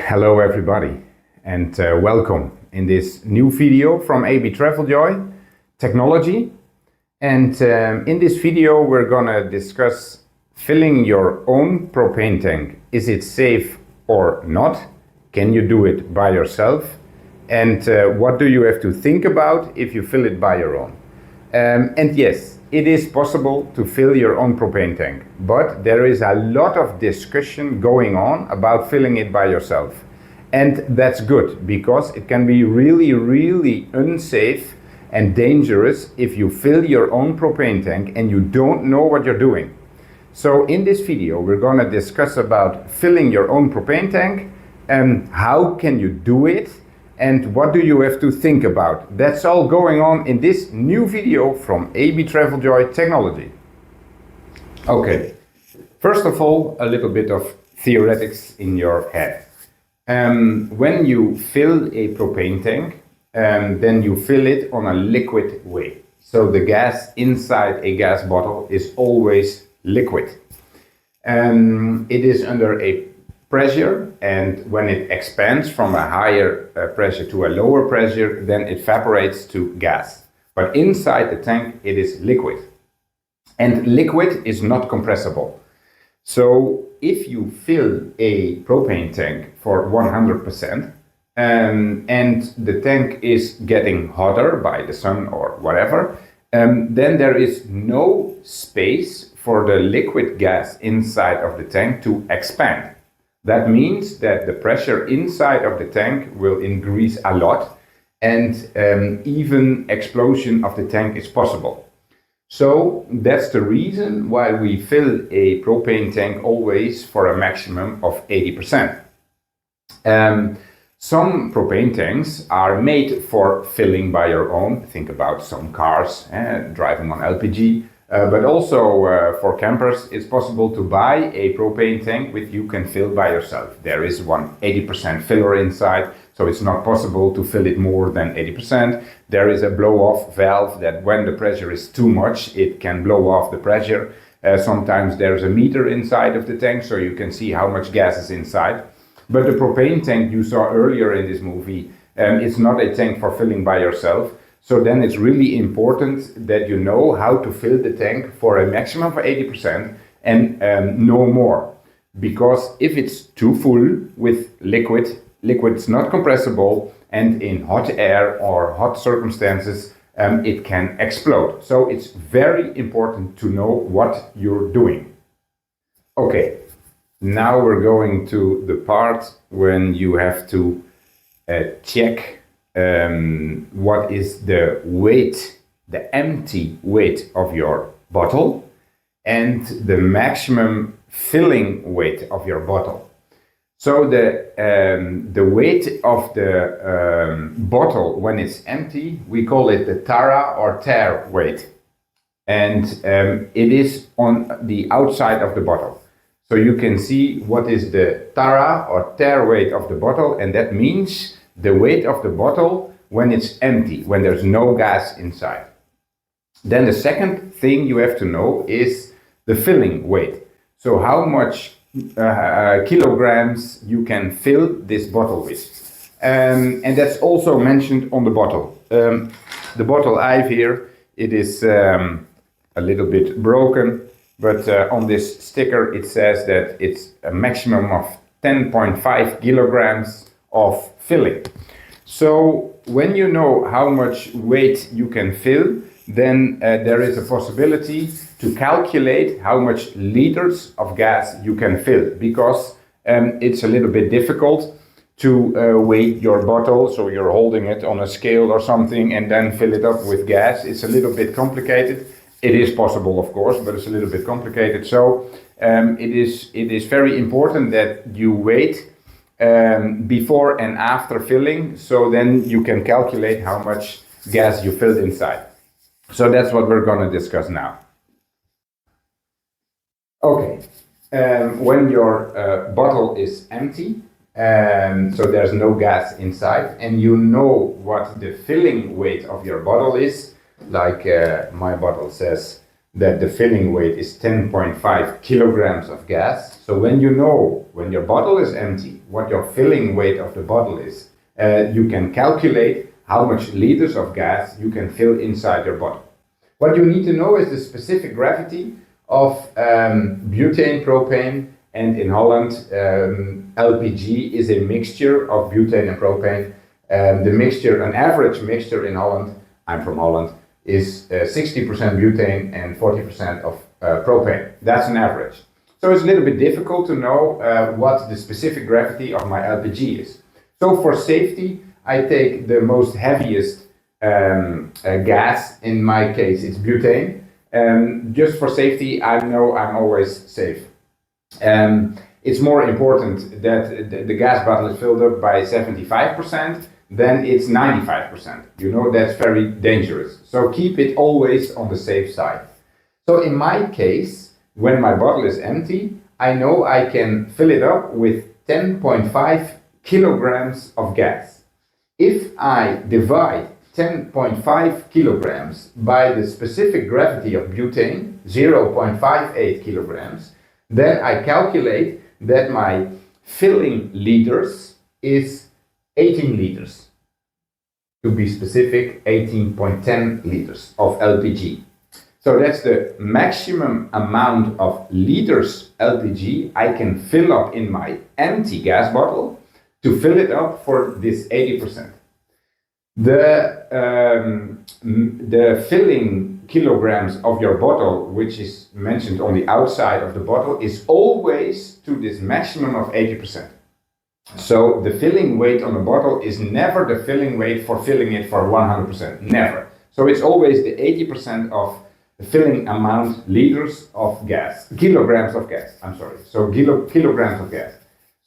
Hello everybody and welcome in this new video from AB Traveljoy Technology. And in this video we're gonna discuss filling your own propane tank. Is it safe or not? Can you do it by yourself? And what do you have to think about if you fill it by your own? And yes, it is possible to fill your own propane tank, but there is a lot of discussion going on about filling it by yourself. And that's good, because it can be really unsafe and dangerous if you fill your own propane tank and you don't know what you're doing. So in this video, we're going to discuss about filling your own propane tank and how can you do it and what do you have to think about. That's all going on in this new video from AB Traveljoy Technology. Okay, first of all, a little bit of theoretics in your head. When you fill a propane tank, then you fill it on a liquid way. So the gas inside a gas bottle is always liquid. It is under a pressure, and when it expands from a higher pressure to a lower pressure, then it evaporates to gas. But inside the tank it is liquid, and liquid is not compressible. So if you fill a propane tank for 100% and the tank is getting hotter by the sun or whatever, then there is no space for the liquid gas inside of the tank to expand. That means that the pressure inside of the tank will increase a lot, and even explosion of the tank is possible. So that's the reason why we fill a propane tank always for a maximum of 80%. Some propane tanks are made for filling by your own. Think about some cars driving on LPG. But also for campers, it's possible to buy a propane tank which you can fill by yourself. There is one 80% filler inside, so it's not possible to fill it more than 80%. There is a blow-off valve that when the pressure is too much, it can blow off the pressure. Sometimes there's a meter inside of the tank, so you can see how much gas is inside. But the propane tank you saw earlier in this movie, it's not a tank for filling by yourself. So then it's really important that you know how to fill the tank for a maximum of 80% and no more. Because if it's too full with liquid is not compressible, and in hot air or hot circumstances, it can explode. So it's very important to know what you're doing. Okay, now we're going to the part when you have to check what is the weight, the empty weight of your bottle, and the maximum filling weight of your bottle. So the weight of the bottle when it's empty, we call it the tare weight, and it is on the outside of the bottle. So you can see what is the tare weight of the bottle, and that means the weight of the bottle when it's empty, when there's no gas inside. Then the second thing you have to know is the filling weight. So how much kilograms you can fill this bottle with. And that's also mentioned on the bottle. The bottle I have here, it is a little bit broken, but on this sticker it says that it's a maximum of 10.5 kilograms of filling. So when you know how much weight you can fill, then there is a possibility to calculate how much liters of gas you can fill, because it's a little bit difficult to weigh your bottle, so you're holding it on a scale or something and then fill it up with gas. It's a little bit complicated. It is possible, of course, but it's a little bit complicated. So it is very important that you wait before and after filling, so then you can calculate how much gas you filled inside. So that's what we're going to discuss now. Okay, when your bottle is empty, so there's no gas inside, and you know what the filling weight of your bottle is, like my bottle says that the filling weight is 10.5 kilograms of gas. So when you know, when your bottle is empty, what your filling weight of the bottle is, you can calculate how much liters of gas you can fill inside your bottle. What you need to know is the specific gravity of butane, propane, and in Holland, LPG is a mixture of butane and propane. The mixture, an average mixture in Holland, I'm from Holland, is 60% butane and 40% of propane. That's an average. So it's a little bit difficult to know what the specific gravity of my LPG is. So for safety, I take the most heaviest gas. In my case, it's butane. Just for safety, I know I'm always safe. It's more important that the gas bottle is filled up by 75% than it's 95%. You know, that's very dangerous. So keep it always on the safe side. So in my case, when my bottle is empty, I know I can fill it up with 10.5 kilograms of gas. If I divide 10.5 kilograms by the specific gravity of butane, 0.58 kilograms, then I calculate that my filling liters is 18 liters. To be specific, 18.10 liters of LPG. So that's the maximum amount of liters LPG I can fill up in my empty gas bottle to fill it up for this 80%. The filling kilograms of your bottle, which is mentioned on the outside of the bottle, is always to this maximum of 80%. So the filling weight on the bottle is never the filling weight for filling it for 100%, never. So it's always the 80% of the filling amount, liters of gas, kilograms of gas, I'm sorry, so kilograms of gas.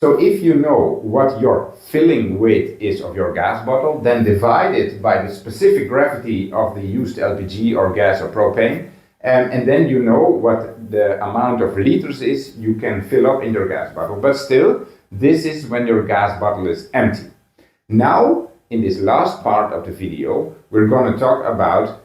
So if you know what your filling weight is of your gas bottle, then divide it by the specific gravity of the used LPG or gas or propane, and then you know what the amount of liters is you can fill up in your gas bottle. But still, this is when your gas bottle is empty. Now, in this last part of the video, we're going to talk about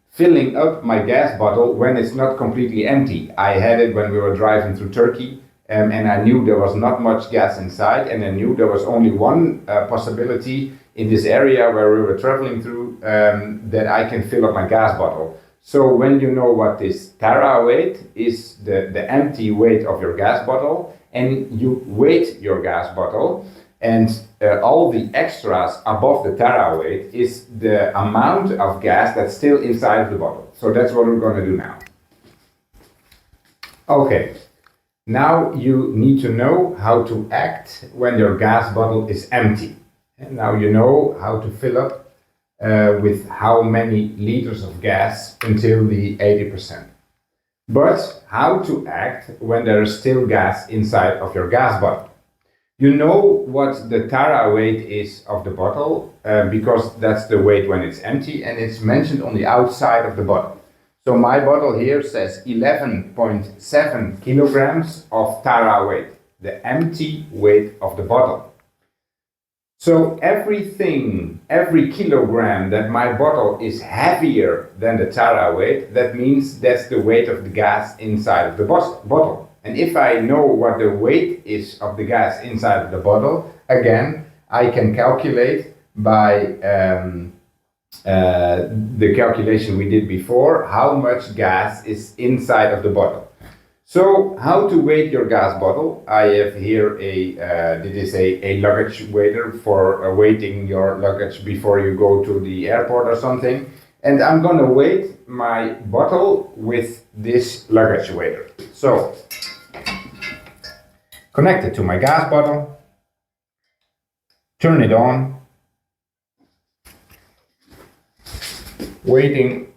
filling up my gas bottle when it's not completely empty. I had it when we were driving through Turkey. And I knew there was not much gas inside, and I knew there was only one possibility in this area where we were traveling through that I can fill up my gas bottle. So when you know what this tare weight is, the empty weight of your gas bottle, and you weight your gas bottle, and all the extras above the tare weight is the amount of gas that's still inside of the bottle. So that's what we're going to do now. Okay. Now you need to know how to act when your gas bottle is empty. And now you know how to fill up with how many liters of gas until the 80%. But how to act when there is still gas inside of your gas bottle. You know what the tare weight is of the bottle because that's the weight when it's empty, and it's mentioned on the outside of the bottle. So my bottle here says 11.7 kilograms of tare weight, the empty weight of the bottle. So every kilogram that my bottle is heavier than the tare weight, that means that's the weight of the gas inside of the bottle. And if I know what the weight is of the gas inside of the bottle, again, I can calculate by the calculation we did before, how much gas is inside of the bottle. So how to weight your gas bottle? I have here a luggage weighter for weighting your luggage before you go to the airport or something. And I'm going to weight my bottle with this luggage weighter. So connect it to my gas bottle, turn it on, weighting.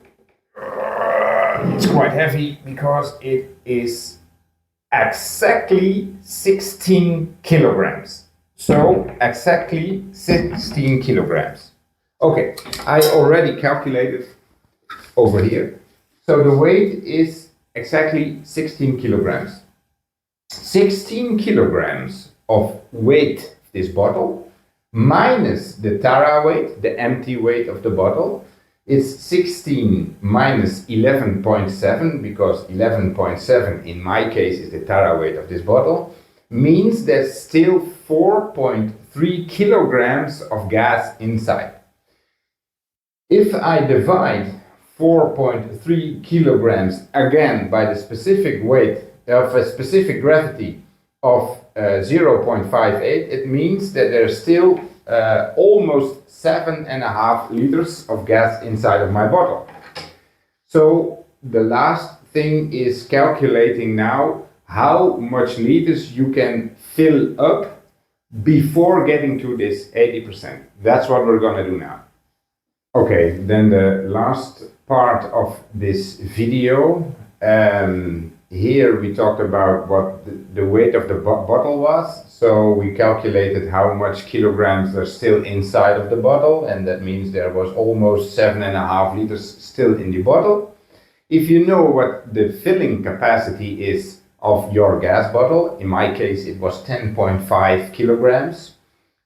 It's quite heavy because it is exactly 16 kilograms. So exactly 16 kilograms. Okay, I already calculated over here. So the weight is exactly 16 kilograms. 16 kilograms of weight this bottle minus the tare weight, the empty weight of the bottle, It's 16 minus 11.7, because 11.7 in my case is the tare weight of this bottle, means there's still 4.3 kilograms of gas inside. If I divide 4.3 kilograms again by the specific weight of a specific gravity of 0.58, it means that there's still almost 7.5 liters of gas inside of my bottle. So the last thing is calculating now how much liters you can fill up before getting to this 80%. That's what we're gonna do now. Okay, then the last part of this video. Here we talked about what the weight of the bottle was. So we calculated how much kilograms are still inside of the bottle, and that means there was almost 7.5 liters still in the bottle. If you know what the filling capacity is of your gas bottle, in my case it was 10.5 kilograms,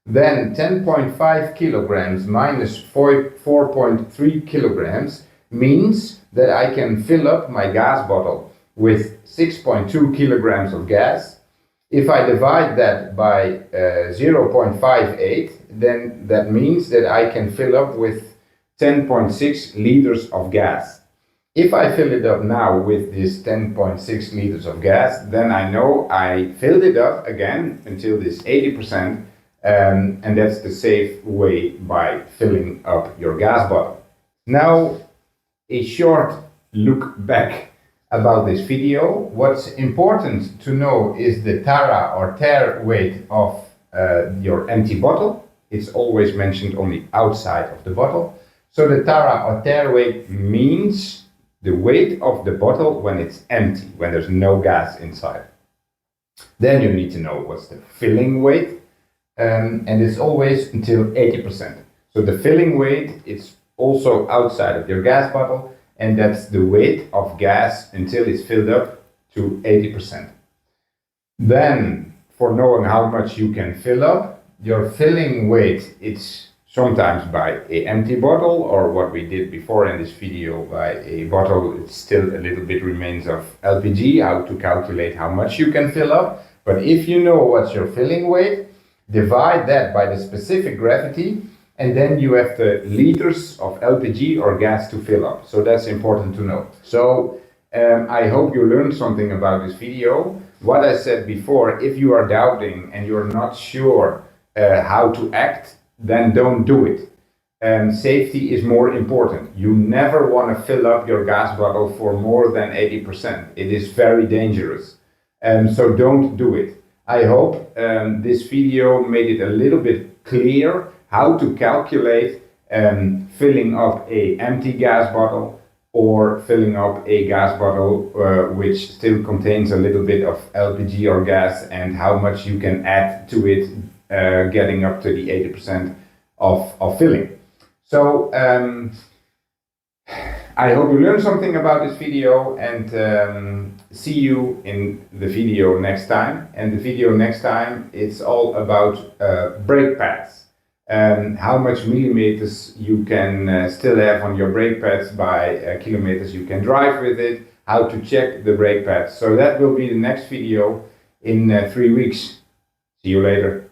then 10.5 kilograms minus 4.3 kilograms means that I can fill up my gas bottle with 6.2 kilograms of gas. If I divide that by 0.58, then that means that I can fill up with 10.6 liters of gas. If I fill it up now with this 10.6 liters of gas, then I know I filled it up again until this 80%, and that's the safe way by filling up your gas bottle. Now, a short look back about this video. What's important to know is the tare weight of your empty bottle. It's always mentioned on the outside of the bottle. So the tare weight means the weight of the bottle when it's empty, when there's no gas inside. Then you need to know what's the filling weight, and it's always until 80%. So the filling weight, it's also outside of your gas bottle, and that's the weight of gas until it's filled up to 80%. Then, for knowing how much you can fill up, your filling weight, it's sometimes by an empty bottle, or what we did before in this video, by a bottle, it's still a little bit remains of LPG, how to calculate how much you can fill up. But if you know what's your filling weight, divide that by the specific gravity, and then you have the liters of LPG or gas to fill up. So that's important to know. So I hope you learned something about this video. What I said before, if you are doubting and you're not sure how to act, then don't do it. Safety is more important. You never want to fill up your gas bottle for more than 80%. It is very dangerous. So don't do it. I hope this video made it a little bit clear how to calculate filling up a empty gas bottle or filling up a gas bottle which still contains a little bit of LPG or gas, and how much you can add to it getting up to the 80% of filling. So I hope you learned something about this video, and see you in the video next time. And the video next time, it's all about brake pads. How much millimeters you can still have on your brake pads by kilometers you can drive with it, how to check the brake pads. So that will be the next video in 3 weeks. See you later.